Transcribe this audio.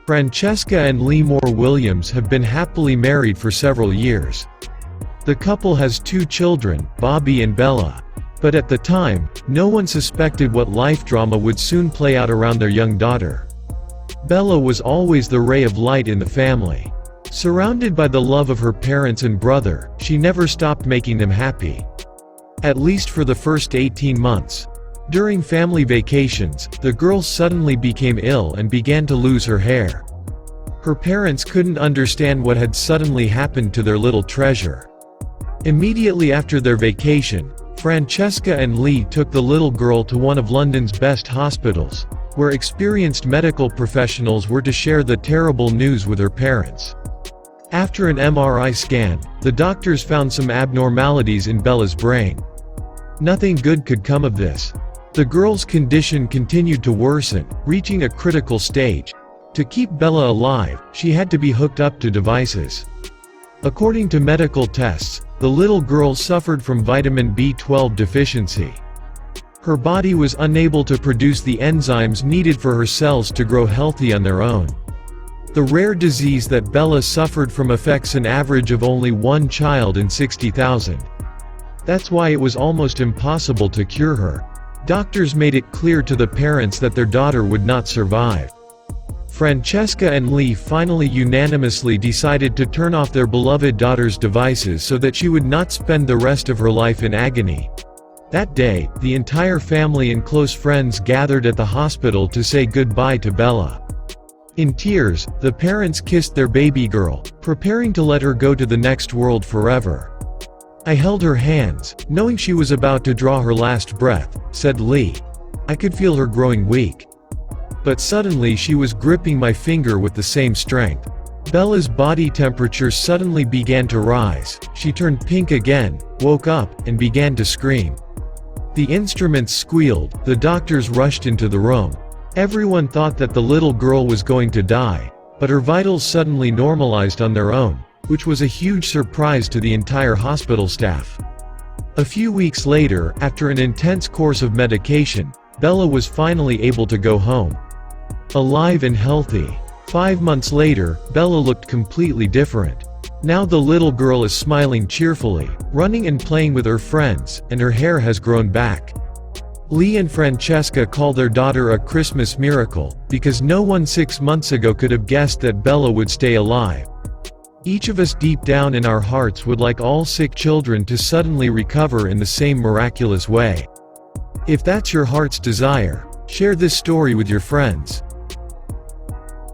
Francesca and Lee Moore Williams have been happily married for several years. The couple has 2 children, Bobby and Bella. But at the time, no one suspected what life drama would soon play out around their young daughter. Bella was always the ray of light in the family. Surrounded by the love of her parents and brother, she never stopped making them happy. At least for the first 18 months. During family vacations, the girl suddenly became ill and began to lose her hair. Her parents couldn't understand what had suddenly happened to their little treasure. Immediately after their vacation, Francesca and Lee took the little girl to one of London's best hospitals, where experienced medical professionals were to share the terrible news with her parents. After an MRI scan, the doctors found some abnormalities in Bella's brain. Nothing good could come of this. The girl's condition continued to worsen, reaching a critical stage. To keep Bella alive, she had to be hooked up to devices. According to medical tests, the little girl suffered from vitamin B12 deficiency. Her body was unable to produce the enzymes needed for her cells to grow healthy on their own. The rare disease that Bella suffered from affects an average of only 1 child in 60,000. That's why it was almost impossible to cure her. Doctors made it clear to the parents that their daughter would not survive. Francesca and Lee finally unanimously decided to turn off their beloved daughter's devices so that she would not spend the rest of her life in agony. That day, the entire family and close friends gathered at the hospital to say goodbye to Bella. In tears, the parents kissed their baby girl, preparing to let her go to the next world forever. "I held her hands, knowing she was about to draw her last breath," said Lee. "I could feel her growing weak. But suddenly she was gripping my finger with the same strength." Bella's body temperature suddenly began to rise, she turned pink again, woke up, and began to scream. The instruments squealed, the doctors rushed into the room. Everyone thought that the little girl was going to die, but her vitals suddenly normalized on their own, which was a huge surprise to the entire hospital staff. A few weeks later, after an intense course of medication, Bella was finally able to go home. Alive and healthy. 5 months later, Bella looked completely different. Now the little girl is smiling cheerfully, running and playing with her friends, and her hair has grown back. Lee and Francesca call their daughter a Christmas miracle, because no one 6 months ago could have guessed that Bella would stay alive. Each of us deep down in our hearts would like all sick children to suddenly recover in the same miraculous way. If that's your heart's desire, share this story with your friends.